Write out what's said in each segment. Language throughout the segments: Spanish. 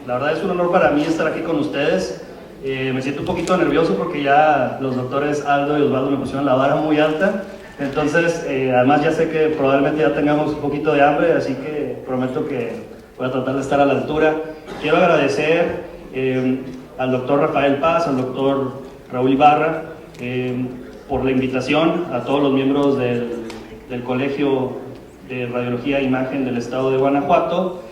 La verdad es un honor para mí estar aquí con ustedes. Me siento un poquito nervioso porque ya los doctores Aldo y Osvaldo me pusieron la vara muy alta. Entonces, además ya sé que probablemente ya tengamos un poquito de hambre, así que prometo que voy a tratar de estar a la altura. Quiero agradecer al doctor Rafael Paz, al doctor Raúl Ibarra, por la invitación, a todos los miembros del Colegio de Radiología e Imagen del Estado de Guanajuato,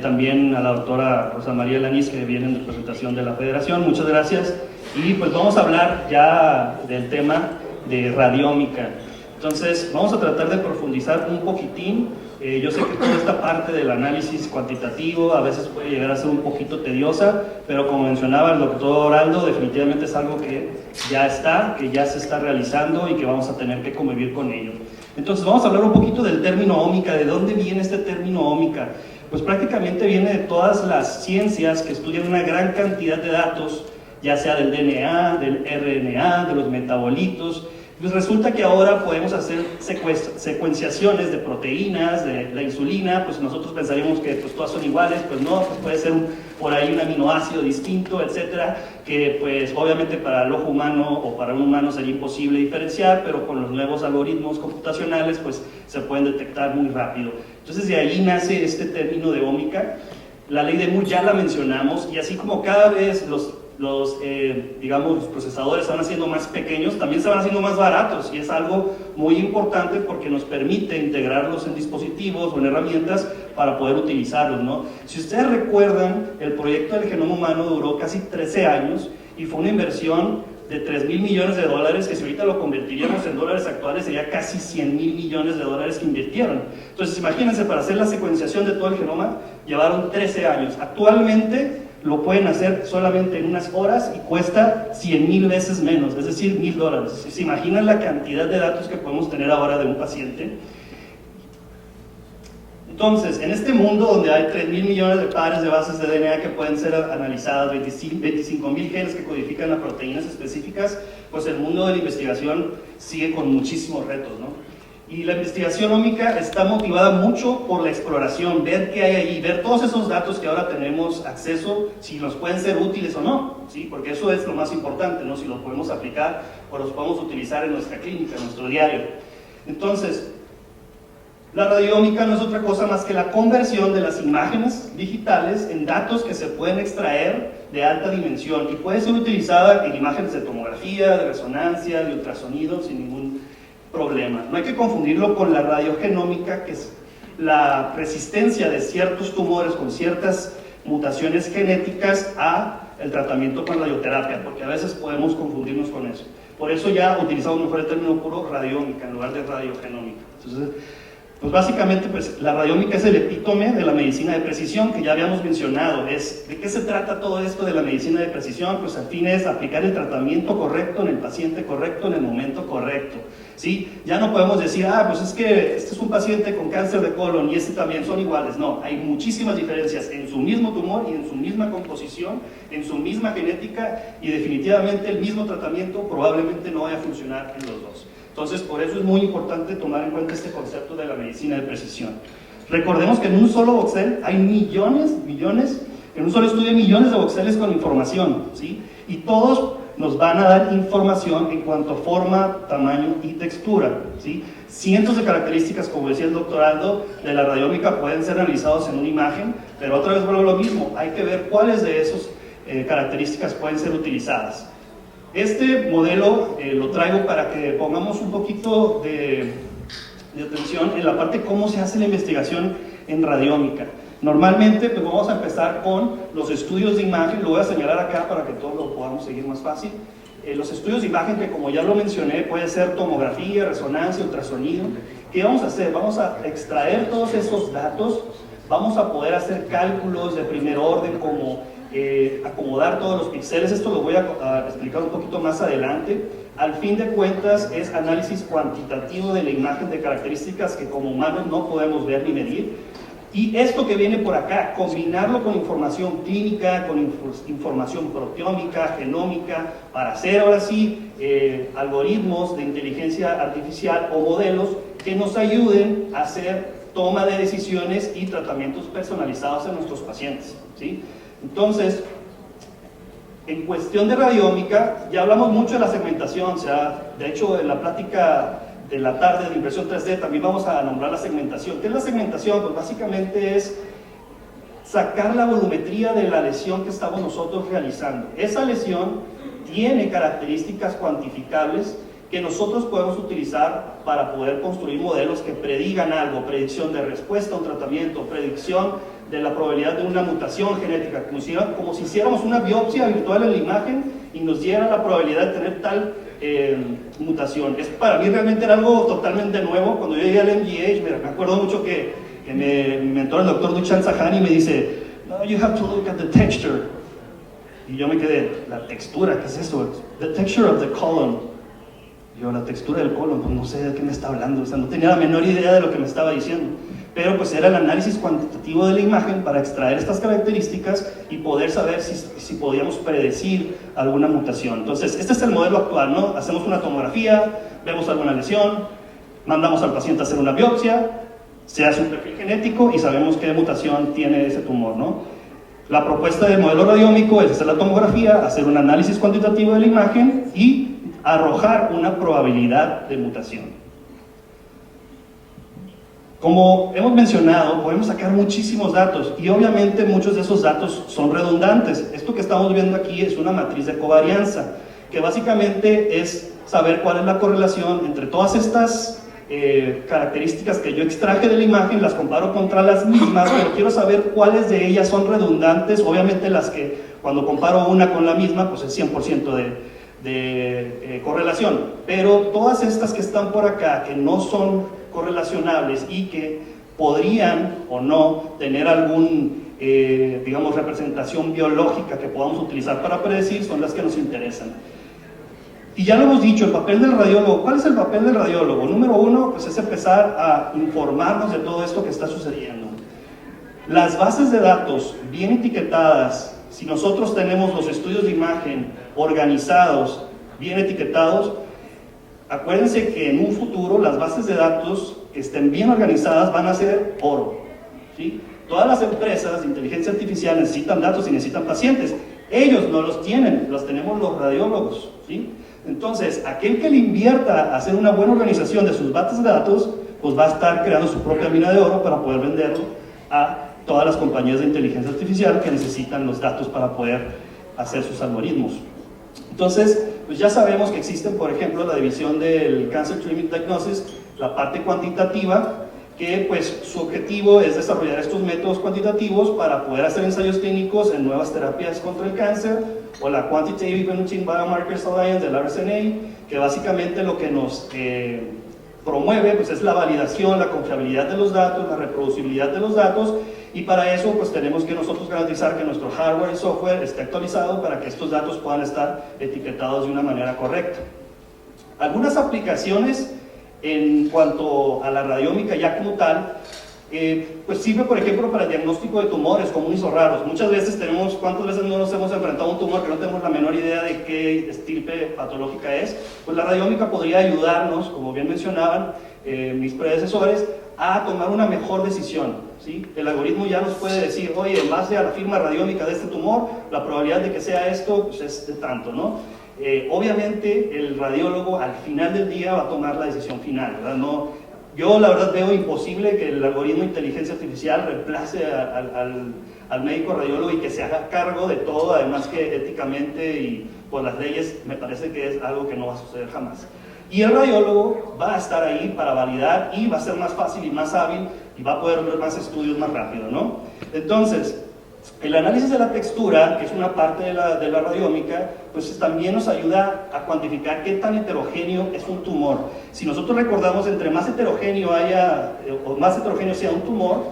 también a la doctora Rosa María Lanís, que viene en representación de la Federación. Muchas gracias. Y pues vamos a hablar ya del tema de radiómica. Entonces, vamos a tratar de profundizar un poquitín. Yo sé que toda esta parte del análisis cuantitativo a veces puede llegar a ser un poquito tediosa, pero como mencionaba el doctor Aldo, definitivamente es algo que ya se está realizando y que vamos a tener que convivir con ello. Entonces, vamos a hablar un poquito del término ómica. ¿De dónde viene este término ómica? Pues prácticamente viene de todas las ciencias que estudian una gran cantidad de datos, ya sea del DNA, del RNA, de los metabolitos. Pues resulta que ahora podemos hacer secuenciaciones de proteínas, de la insulina. Pues nosotros pensaríamos que pues todas son iguales, pues no, pues puede ser por ahí un aminoácido distinto, etcétera, que pues obviamente para el ojo humano o para un humano sería imposible diferenciar, pero con los nuevos algoritmos computacionales pues se pueden detectar muy rápido. Entonces de ahí nace este término de ómica. La ley de Moore ya la mencionamos, y así como cada vez los procesadores se van haciendo más pequeños, también se van haciendo más baratos, y es algo muy importante porque nos permite integrarlos en dispositivos o en herramientas para poder utilizarlos, ¿no? Si ustedes recuerdan, el proyecto del genoma humano duró casi 13 años y fue una inversión de $3,000 millones, que si ahorita lo convertiríamos en dólares actuales sería casi $100,000 millones que invirtieron. Entonces imagínense, para hacer la secuenciación de todo el genoma llevaron 13 años. Actualmente lo pueden hacer solamente en unas horas y cuesta 100,000 veces menos, es decir, $1,000. ¿Se imaginan la cantidad de datos que podemos tener ahora de un paciente? Entonces, en este mundo donde hay 3,000 millones de pares de bases de DNA que pueden ser analizadas, 25,000 genes que codifican las proteínas específicas, pues el mundo de la investigación sigue con muchísimos retos, ¿no? Y la investigación ómica está motivada mucho por la exploración, ver qué hay ahí, ver todos esos datos que ahora tenemos acceso, si nos pueden ser útiles o no, ¿sí? Porque eso es lo más importante, ¿no? Si los podemos aplicar o los podemos utilizar en nuestra clínica, en nuestro diario. Entonces, la radioómica no es otra cosa más que la conversión de las imágenes digitales en datos que se pueden extraer de alta dimensión y puede ser utilizada en imágenes de tomografía, de resonancia, de ultrasonido, sin ningún problema. No hay que confundirlo con la radiogenómica, que es la resistencia de ciertos tumores con ciertas mutaciones genéticas a el tratamiento con radioterapia, porque a veces podemos confundirnos con eso. Por eso ya utilizamos mejor el término puro radioómica en lugar de radiogenómica. Entonces, pues básicamente pues, la radioómica es el epítome de la medicina de precisión, que ya habíamos mencionado. ¿De qué se trata todo esto de la medicina de precisión? Pues al fin es aplicar el tratamiento correcto en el paciente correcto, en el momento correcto, ¿sí? Ya no podemos decir, pues es que este es un paciente con cáncer de colon y este también son iguales. No, hay muchísimas diferencias en su mismo tumor y en su misma composición, en su misma genética, y definitivamente el mismo tratamiento probablemente no vaya a funcionar en los dos. Entonces, por eso es muy importante tomar en cuenta este concepto de la medicina de precisión. Recordemos que en un solo voxel hay millones, en un solo estudio hay millones de voxeles con información, ¿sí? Y todos nos van a dar información en cuanto a forma, tamaño y textura, ¿sí? Cientos de características, como decía el doctor Aldo, de la radiómica pueden ser analizados en una imagen, pero otra vez vuelvo a lo mismo, hay que ver cuáles de esas características pueden ser utilizadas. Este modelo lo traigo para que pongamos un poquito de atención en la parte de cómo se hace la investigación en radiómica. Normalmente pues vamos a empezar con los estudios de imagen, lo voy a señalar acá para que todos lo podamos seguir más fácil. Los estudios de imagen, que como ya lo mencioné, puede ser tomografía, resonancia, ultrasonido. ¿Qué vamos a hacer? Vamos a extraer todos esos datos, vamos a poder hacer cálculos de primer orden como acomodar todos los píxeles. Esto lo voy a explicar un poquito más adelante. Al fin de cuentas es análisis cuantitativo de la imagen de características que como humanos no podemos ver ni medir, y esto que viene por acá, combinarlo con información clínica, con información proteómica, genómica, para hacer ahora sí algoritmos de inteligencia artificial o modelos que nos ayuden a hacer toma de decisiones y tratamientos personalizados en nuestros pacientes, ¿sí? Entonces, en cuestión de radiómica, ya hablamos mucho de la segmentación, o sea, de hecho en la plática de la tarde de impresión 3D también vamos a nombrar la segmentación. ¿Qué es la segmentación? Pues básicamente es sacar la volumetría de la lesión que estamos nosotros realizando. Esa lesión tiene características cuantificables que nosotros podemos utilizar para poder construir modelos que predigan algo, predicción de respuesta a un tratamiento, predicción de la probabilidad de una mutación genética, como si hiciéramos una biopsia virtual en la imagen y nos diera la probabilidad de tener tal mutación. Para mí realmente era algo totalmente nuevo. Cuando yo llegué al MGH, me acuerdo mucho que mi mentor, el doctor Dushan Sahani, me dice, no, you have to look at the texture. Y yo me quedé, ¿la textura? ¿Qué es eso? The texture of the colon. Yo, la textura del colon, pues no sé de qué me está hablando, o sea, no tenía la menor idea de lo que me estaba diciendo. Pero pues era el análisis cuantitativo de la imagen para extraer estas características y poder saber si podíamos predecir alguna mutación. Entonces, este es el modelo actual, ¿no? Hacemos una tomografía, vemos alguna lesión, mandamos al paciente a hacer una biopsia, se hace un perfil genético y sabemos qué mutación tiene ese tumor, ¿no? La propuesta del modelo radiómico es hacer la tomografía, hacer un análisis cuantitativo de la imagen y arrojar una probabilidad de mutación. Como hemos mencionado, podemos sacar muchísimos datos y obviamente muchos de esos datos son redundantes. Esto que estamos viendo aquí es una matriz de covarianza, que básicamente es saber cuál es la correlación entre todas estas características que yo extraje de la imagen, las comparo contra las mismas, pero quiero saber cuáles de ellas son redundantes. Obviamente las que cuando comparo una con la misma, pues es 100% de correlación, pero todas estas que están por acá, que no son correlacionables y que podrían o no tener algún, digamos, representación biológica que podamos utilizar para predecir, son las que nos interesan. Y ya lo hemos dicho, el papel del radiólogo. ¿Cuál es el papel del radiólogo? Número uno, pues es empezar a informarnos de todo esto que está sucediendo. Las bases de datos bien etiquetadas, si nosotros tenemos los estudios de imagen organizados, bien etiquetados, acuérdense que en un futuro las bases de datos que estén bien organizadas van a ser oro, ¿sí? Todas las empresas de inteligencia artificial necesitan datos y necesitan pacientes. Ellos no los tienen, los tenemos los radiólogos, ¿sí? Entonces, aquel que le invierta a hacer una buena organización de sus bases de datos, pues va a estar creando su propia mina de oro para poder venderlo a todas las compañías de inteligencia artificial que necesitan los datos para poder hacer sus algoritmos. Entonces, pues ya sabemos que existen, por ejemplo, la división del Cancer Treatment Diagnosis, la parte cuantitativa, que pues su objetivo es desarrollar estos métodos cuantitativos para poder hacer ensayos clínicos en nuevas terapias contra el cáncer, o la Quantitative Imaging Biomarkers Alliance del RSNA, que básicamente lo que nos promueve pues es la validación, la confiabilidad de los datos, la reproducibilidad de los datos, y para eso pues tenemos que nosotros garantizar que nuestro hardware y software esté actualizado para que estos datos puedan estar etiquetados de una manera correcta. Algunas aplicaciones en cuanto a la radiómica ya como tal, pues sirve por ejemplo para el diagnóstico de tumores comunes o raros. Muchas veces ¿cuántas veces no nos hemos enfrentado a un tumor que no tenemos la menor idea de qué estirpe patológica es? Pues la radiómica podría ayudarnos, como bien mencionaban mis predecesores, a tomar una mejor decisión, ¿sí? El algoritmo ya nos puede decir, oye, en base a la firma radiómica de este tumor, la probabilidad de que sea esto pues es de tanto, ¿no? Obviamente el radiólogo al final del día va a tomar la decisión final, ¿verdad? Yo la verdad veo imposible que el algoritmo de inteligencia artificial reemplace al médico radiólogo y que se haga cargo de todo, además que éticamente y por las leyes me parece que es algo que no va a suceder jamás. Y el radiólogo va a estar ahí para validar y va a ser más fácil y más hábil y va a poder ver más estudios más rápido, ¿no? Entonces, el análisis de la textura, que es una parte de la radiómica, pues también nos ayuda a cuantificar qué tan heterogéneo es un tumor. Si nosotros recordamos, entre más heterogéneo haya, o más heterogéneo sea un tumor,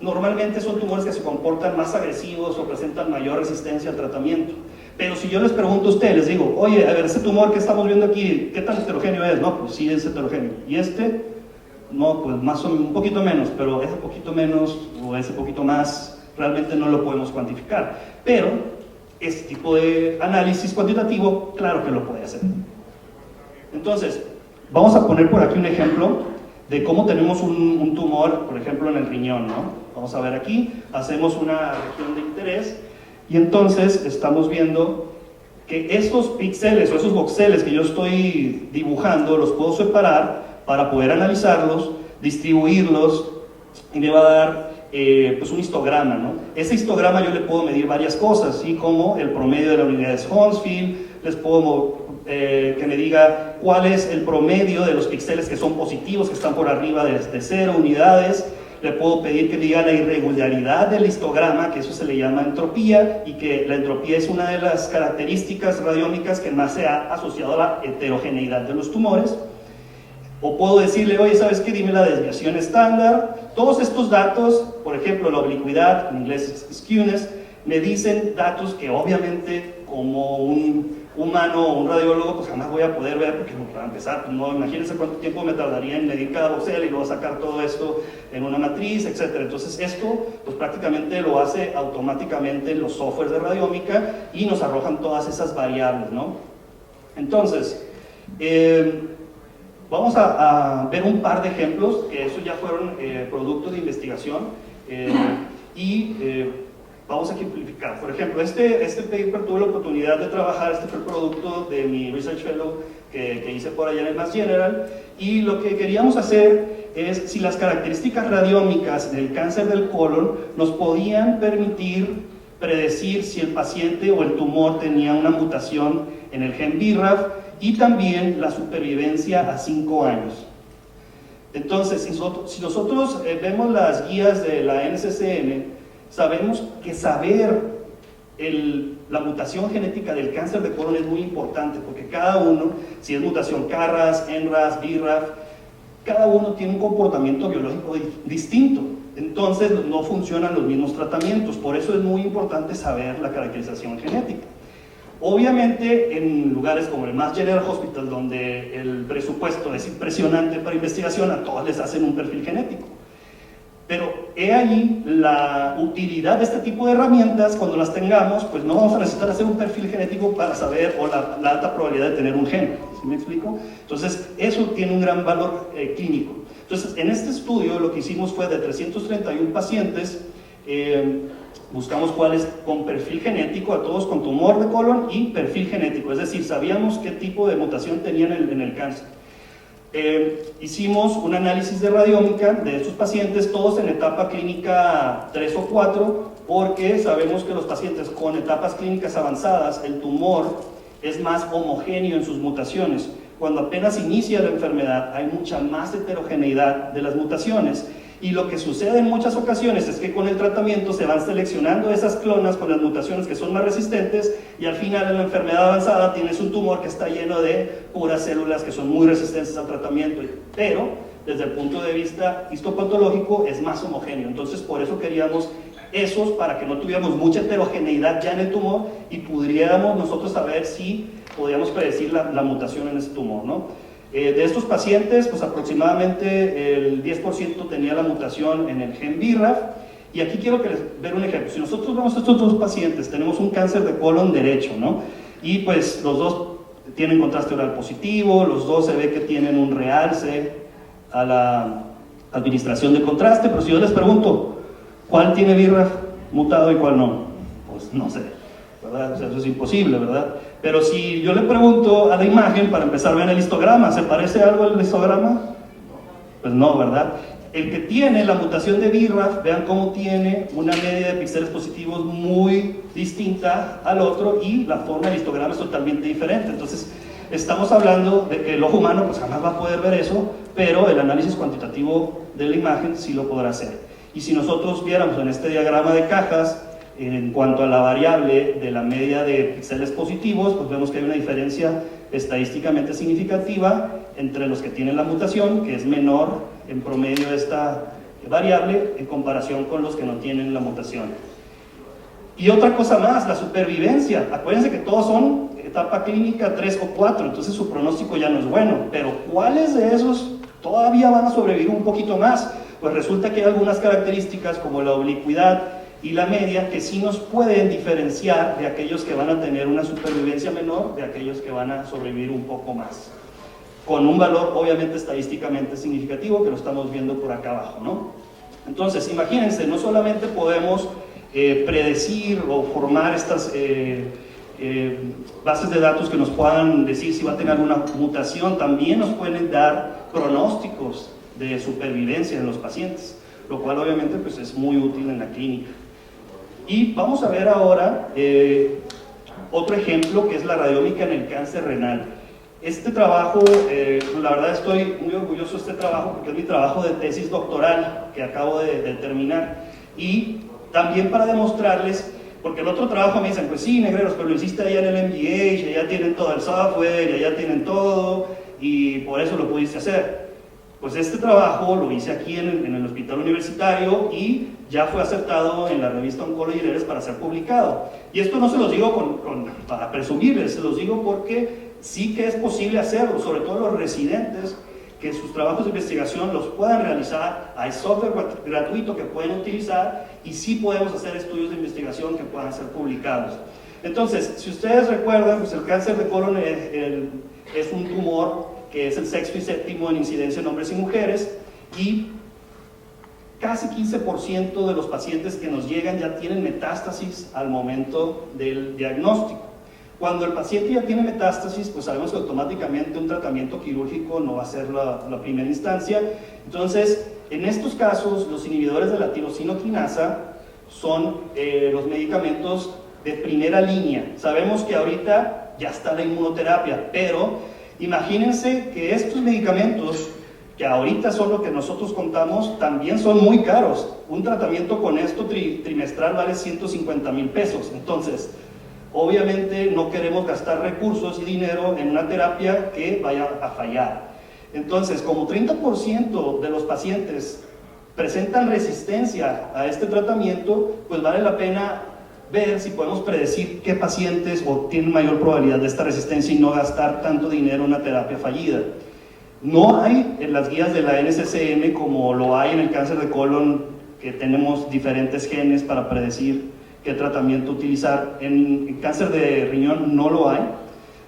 normalmente son tumores que se comportan más agresivos o presentan mayor resistencia al tratamiento. Pero si yo les pregunto a ustedes, les digo, oye, a ver, ese tumor que estamos viendo aquí, ¿qué tan heterogéneo es? No, pues sí es heterogéneo. ¿Y este? No, pues más o menos, un poquito menos, pero ese poquito menos o ese poquito más, realmente no lo podemos cuantificar. Pero este tipo de análisis cuantitativo, claro que lo puede hacer. Entonces, vamos a poner por aquí un ejemplo de cómo tenemos un tumor, por ejemplo, en el riñón, ¿no? Vamos a ver aquí, hacemos una región de interés. Y entonces estamos viendo que estos píxeles o esos voxeles que yo estoy dibujando los puedo separar para poder analizarlos, distribuirlos, y me va a dar pues un histograma, ¿no? Ese histograma yo le puedo medir varias cosas, ¿sí? Como el promedio de la unidad de Hounsfield, les puedo que me diga cuál es el promedio de los píxeles que son positivos, que están por arriba de 0 unidades. Le puedo pedir que diga la irregularidad del histograma, que eso se le llama entropía, y que la entropía es una de las características radiómicas que más se ha asociado a la heterogeneidad de los tumores. O puedo decirle, oye, ¿sabes qué? Dime la desviación estándar. Todos estos datos, por ejemplo, la oblicuidad, en inglés es skewness, me dicen datos que obviamente como un humano o un radiólogo pues jamás voy a poder ver, porque para empezar, pues no, imagínense cuánto tiempo me tardaría en medir cada voxel y luego sacar todo esto en una matriz, etc. Entonces esto pues prácticamente lo hace automáticamente los softwares de radiómica y nos arrojan todas esas variables, ¿no? Entonces, vamos a ver un par de ejemplos, que esos ya fueron producto de investigación, vamos a ejemplificar. Por ejemplo, este paper tuve la oportunidad de trabajar, este fue el producto de mi Research Fellow que hice por allá en el Mass General, y lo que queríamos hacer es si las características radiómicas del cáncer del colon nos podían permitir predecir si el paciente o el tumor tenía una mutación en el gen BRAF, y también la supervivencia a 5 años. Entonces, si nosotros vemos las guías de la NCCN, sabemos que saber la mutación genética del cáncer de colon es muy importante, porque cada uno, si es mutación KRAS, NRAS, BRAF, cada uno tiene un comportamiento biológico distinto. Entonces no funcionan los mismos tratamientos, por eso es muy importante saber la caracterización genética. Obviamente en lugares como el Mass General Hospital, donde el presupuesto es impresionante para investigación, a todos les hacen un perfil genético. Pero he ahí la utilidad de este tipo de herramientas. Cuando las tengamos, pues no vamos a necesitar hacer un perfil genético para saber, o la alta probabilidad de tener un gen, ¿sí me explico? Entonces eso tiene un gran valor clínico. Entonces en este estudio lo que hicimos fue de 331 pacientes, buscamos cuáles con perfil genético, a todos con tumor de colon y perfil genético, es decir, sabíamos qué tipo de mutación tenían en el cáncer. Hicimos un análisis de radiómica de estos pacientes, todos en etapa clínica 3 o 4, porque sabemos que los pacientes con etapas clínicas avanzadas, el tumor es más homogéneo en sus mutaciones. Cuando apenas inicia la enfermedad, hay mucha más heterogeneidad de las mutaciones. Y lo que sucede en muchas ocasiones es que con el tratamiento se van seleccionando esas clonas con las mutaciones que son más resistentes, y al final en la enfermedad avanzada tienes un tumor que está lleno de puras células que son muy resistentes al tratamiento, pero desde el punto de vista histopatológico es más homogéneo. Entonces por eso queríamos esos, para que no tuviéramos mucha heterogeneidad ya en el tumor y pudiéramos nosotros saber si podíamos predecir la mutación en ese tumor, ¿no? De estos pacientes, pues aproximadamente el 10% tenía la mutación en el gen BRAF, y aquí quiero ver un ejemplo. Si nosotros vemos a estos dos pacientes, tenemos un cáncer de colon derecho, ¿no? Y pues los dos tienen contraste oral positivo, los dos se ve que tienen un realce a la administración de contraste, pero si yo les pregunto, ¿cuál tiene BRAF mutado y cuál no? Pues no sé, ¿verdad? O sea, eso es imposible, ¿verdad? Pero si yo le pregunto a la imagen, para empezar, vean el histograma, ¿se parece algo al histograma? Pues no, ¿verdad? El que tiene la mutación de BRAF, vean cómo tiene una media de píxeles positivos muy distinta al otro, y la forma del histograma es totalmente diferente. Entonces, estamos hablando de que el ojo humano pues jamás va a poder ver eso, pero el análisis cuantitativo de la imagen sí lo podrá hacer. Y si nosotros viéramos en este diagrama de cajas, en cuanto a la variable de la media de píxeles positivos, pues vemos que hay una diferencia estadísticamente significativa entre los que tienen la mutación, que es menor en promedio esta variable en comparación con los que no tienen la mutación. Y otra cosa más, la supervivencia. Acuérdense que todos son etapa clínica 3 o 4, entonces su pronóstico ya no es bueno, pero ¿cuáles de esos todavía van a sobrevivir un poquito más? Pues resulta que hay algunas características como la oblicuidad y la media que sí nos pueden diferenciar de aquellos que van a tener una supervivencia menor de aquellos que van a sobrevivir un poco más, con un valor obviamente estadísticamente significativo que lo estamos viendo por acá abajo, ¿no? Entonces imagínense, no solamente podemos predecir o formar estas bases de datos que nos puedan decir si va a tener alguna mutación. También nos pueden dar pronósticos de supervivencia en los pacientes, lo cual obviamente pues, es muy útil en la clínica. Y vamos a ver ahora otro ejemplo, que es la radiómica en el cáncer renal. Este trabajo, la verdad estoy muy orgulloso de este trabajo porque es mi trabajo de tesis doctoral que acabo de terminar. Y también para demostrarles, porque el otro trabajo me dicen, pues sí, negreros, pero lo hiciste allá en el MGH, ya tienen todo el software, ya tienen todo, y por eso lo pudiste hacer. Pues este trabajo lo hice aquí en el hospital universitario y ya fue aceptado en la revista Oncology Letters para ser publicado. Y esto no se los digo para presumirles, se los digo porque sí que es posible hacerlo, sobre todo los residentes, que sus trabajos de investigación los puedan realizar. Hay software gratuito que pueden utilizar y sí podemos hacer estudios de investigación que puedan ser publicados. Entonces, si ustedes recuerdan, pues el cáncer de colon es un tumor que es el sexto y séptimo en incidencia en hombres y mujeres, y casi 15% de los pacientes que nos llegan ya tienen metástasis al momento del diagnóstico. Cuando el paciente ya tiene metástasis, pues sabemos que automáticamente un tratamiento quirúrgico no va a ser la primera instancia. Entonces, en estos casos, los inhibidores de la tirosina quinasa son los medicamentos de primera línea. Sabemos que ahorita ya está la inmunoterapia, pero imagínense que estos medicamentos, que ahorita son lo que nosotros contamos, también son muy caros. Un tratamiento con esto trimestral vale 150,000 pesos. Entonces, obviamente no queremos gastar recursos y dinero en una terapia que vaya a fallar. Entonces, como 30% de los pacientes presentan resistencia a este tratamiento, pues vale la pena ver si podemos predecir qué pacientes tienen mayor probabilidad de esta resistencia y no gastar tanto dinero en una terapia fallida. No hay en las guías de la NCCN como lo hay en el cáncer de colon, que tenemos diferentes genes para predecir qué tratamiento utilizar. En cáncer de riñón no lo hay.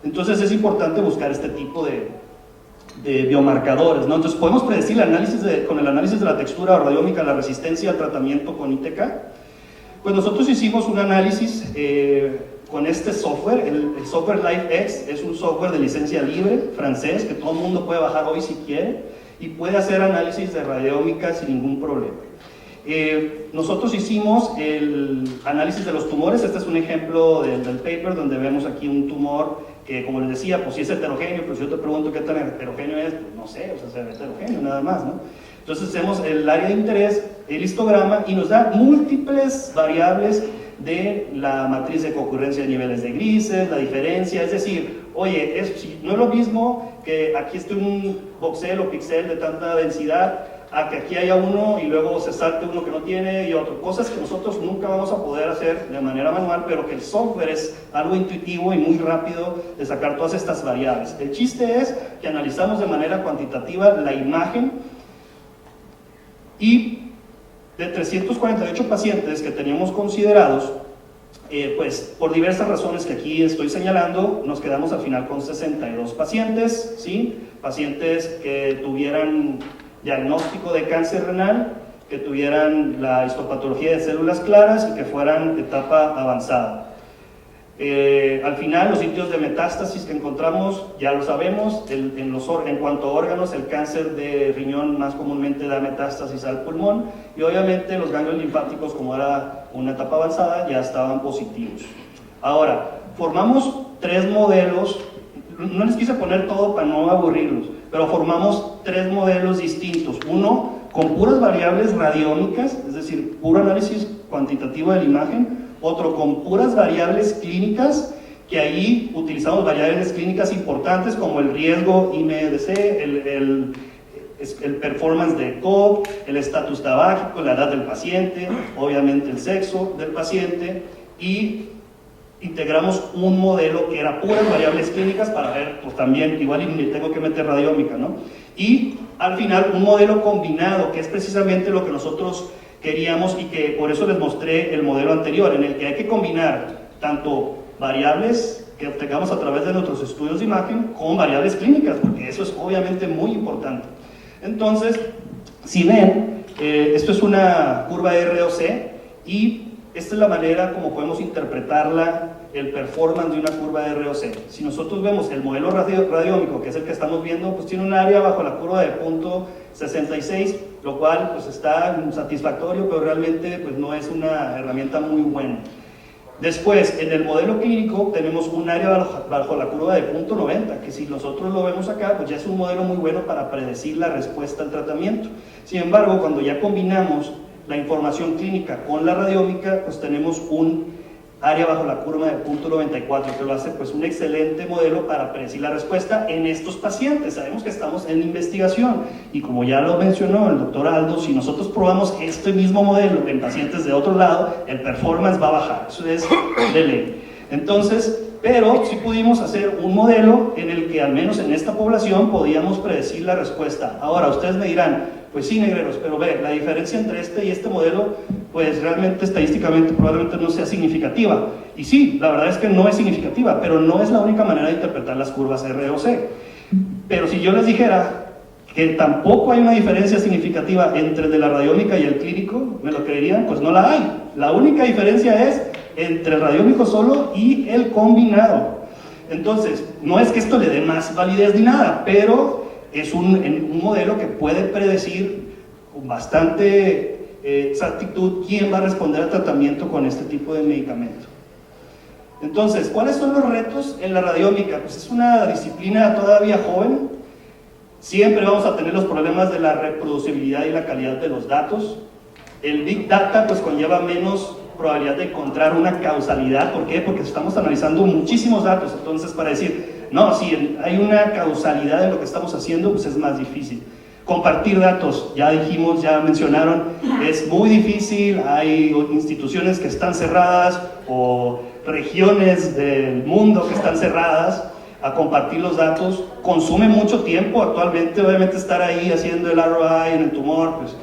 Entonces es importante buscar este tipo de biomarcadores, ¿no? Entonces podemos predecir con el análisis de la textura radiómica la resistencia al tratamiento con ITK. Pues nosotros hicimos un análisis con este software, el software LifeX. Es un software de licencia libre, francés, que todo el mundo puede bajar hoy si quiere, y puede hacer análisis de radiómica sin ningún problema. Nosotros hicimos el análisis de los tumores. Este es un ejemplo del paper donde vemos aquí un tumor que, como les decía, pues sí es heterogéneo, pero si yo te pregunto qué tan heterogéneo es, pues no sé, o sea, es heterogéneo nada más, ¿no? Entonces hacemos el área de interés, el histograma, y nos da múltiples variables de la matriz de concurrencia de niveles de grises, la diferencia, es decir, oye, no es lo mismo que aquí esté un voxel o pixel de tanta densidad, a que aquí haya uno y luego se salte uno que no tiene y otro. Cosas que nosotros nunca vamos a poder hacer de manera manual, pero que el software es algo intuitivo y muy rápido de sacar todas estas variables. El chiste es que analizamos de manera cuantitativa la imagen, y de 348 pacientes que teníamos considerados, pues por diversas razones que aquí estoy señalando, nos quedamos al final con 62 pacientes, ¿sí? Pacientes que tuvieran diagnóstico de cáncer renal, que tuvieran la histopatología de células claras y que fueran de etapa avanzada. Al final, los sitios de metástasis que encontramos, ya lo sabemos. En cuanto a órganos, el cáncer de riñón más comúnmente da metástasis al pulmón, y obviamente los ganglios linfáticos, como era una etapa avanzada, ya estaban positivos. Ahora, formamos 3 modelos. No les quise poner todo para no aburrirlos, pero formamos 3 modelos distintos. Uno con puras variables radiómicas, es decir, puro análisis cuantitativo de la imagen. Otro con puras variables clínicas, que ahí utilizamos variables clínicas importantes como el riesgo IMDC, el performance de COP, el estatus tabáquico, la edad del paciente, obviamente el sexo del paciente, y integramos un modelo que era puras variables clínicas para ver, pues también, igual y tengo que meter radiómica, ¿no? Y al final un modelo combinado, que es precisamente lo que nosotros queríamos, y que por eso les mostré el modelo anterior, en el que hay que combinar tanto variables que obtengamos a través de nuestros estudios de imagen con variables clínicas, porque eso es obviamente muy importante. Entonces, si ven, esto es una curva ROC, y esta es la manera como podemos interpretarla, el performance de una curva de ROC. Si nosotros vemos el modelo radiómico, que es el que estamos viendo, pues tiene un área bajo la curva de punto 66, lo cual pues está satisfactorio, pero realmente pues no es una herramienta muy buena. Después, en el modelo clínico tenemos un área bajo la curva de punto 90, que si nosotros lo vemos acá, pues ya es un modelo muy bueno para predecir la respuesta al tratamiento. Sin embargo, cuando ya combinamos la información clínica con la radiómica, pues tenemos un área bajo la curva de punto 94, que lo hace pues un excelente modelo para predecir la respuesta en estos pacientes. Sabemos que estamos en investigación y como ya lo mencionó el doctor Aldo, si nosotros probamos este mismo modelo en pacientes de otro lado, el performance va a bajar, eso es de ley. Entonces, pero sí pudimos hacer un modelo en el que al menos en esta población podíamos predecir la respuesta. Ahora, ustedes me dirán, pues sí, negreros, pero ve, la diferencia entre este y este modelo, pues realmente estadísticamente probablemente no sea significativa. Y sí, la verdad es que no es significativa, pero no es la única manera de interpretar las curvas ROC. Pero si yo les dijera que tampoco hay una diferencia significativa entre el de la radiómica y el clínico, ¿me lo creerían? Pues no la hay. La única diferencia es entre el radiómico solo y el combinado. Entonces, no es que esto le dé más validez ni nada, pero es un modelo que puede predecir con bastante exactitud quién va a responder al tratamiento con este tipo de medicamento. Entonces, ¿cuáles son los retos en la radiómica? Pues es una disciplina todavía joven, siempre vamos a tener los problemas de la reproducibilidad y la calidad de los datos. El Big Data pues conlleva menos probabilidad de encontrar una causalidad. ¿Por qué? Porque estamos analizando muchísimos datos, entonces para decir, no, si hay una causalidad en lo que estamos haciendo, pues es más difícil. Compartir datos, ya dijimos, ya mencionaron, es muy difícil, hay instituciones que están cerradas o regiones del mundo que están cerradas a compartir los datos, consume mucho tiempo actualmente, obviamente estar ahí haciendo el ROI en el tumor, pues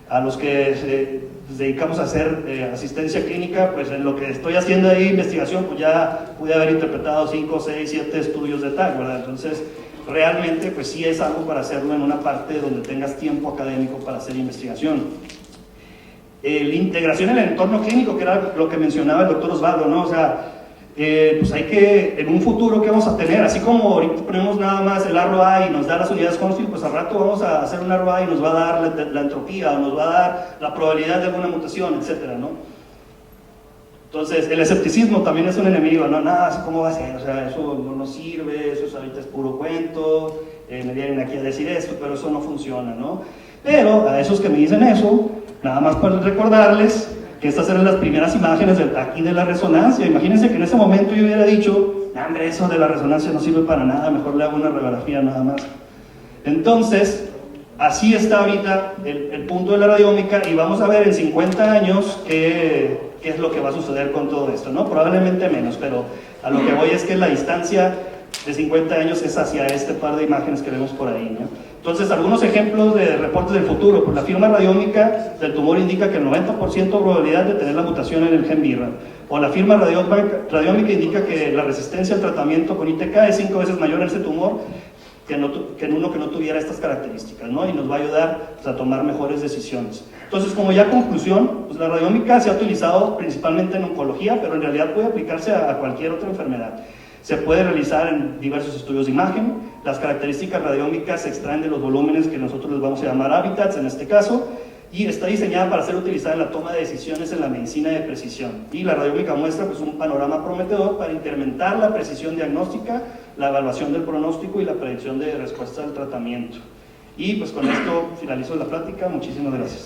a los que nos dedicamos a hacer asistencia clínica, pues en lo que estoy haciendo ahí investigación, pues ya pude haber interpretado 5, 6, 7 estudios de TAC, ¿verdad? Entonces, realmente, pues sí es algo para hacerlo en una parte donde tengas tiempo académico para hacer investigación. La integración en el entorno clínico, que era lo que mencionaba el doctor Osvaldo, ¿no? O sea, pues hay que, en un futuro, ¿qué vamos a tener? Así como ahorita ponemos nada más el ROI y nos da las unidades Hounsfield, pues al rato vamos a hacer un ROI y nos va a dar la entropía, o nos va a dar la probabilidad de alguna mutación, etcétera, ¿no? Entonces, el escepticismo también es un enemigo, ¿no? Nada, ¿cómo va a ser? O sea, eso no nos sirve, eso ahorita es puro cuento, me vienen aquí a decir esto, pero eso no funciona, ¿no? Pero a esos que me dicen eso, nada más para recordarles que estas eran las primeras imágenes aquí de la resonancia. Imagínense que en ese momento yo hubiera dicho, hombre, eso de la resonancia no sirve para nada, mejor le hago una radiografía nada más. Entonces, así está ahorita el punto de la radiómica y vamos a ver en 50 años qué es lo que va a suceder con todo esto, ¿no? Probablemente menos, pero a lo que voy es que la distancia de 50 años es hacia este par de imágenes que vemos por ahí, ¿no? Entonces, algunos ejemplos de reportes del futuro. Pues la firma radiómica del tumor indica que el 90% de probabilidad de tener la mutación en el gen BRAF. O la firma radiómica indica que la resistencia al tratamiento con ITK es 5 veces mayor en ese tumor que en uno que no tuviera estas características, ¿no? Y nos va a ayudar pues, a tomar mejores decisiones. Entonces, como ya conclusión, pues la radiómica se ha utilizado principalmente en oncología, pero en realidad puede aplicarse a cualquier otra enfermedad. Se puede realizar en diversos estudios de imagen. Las características radiómicas se extraen de los volúmenes que nosotros les vamos a llamar hábitats en este caso, y está diseñada para ser utilizada en la toma de decisiones en la medicina de precisión. Y la radiómica muestra pues, un panorama prometedor para incrementar la precisión diagnóstica, la evaluación del pronóstico y la predicción de respuesta al tratamiento. Y pues con esto finalizo la plática. Muchísimas gracias.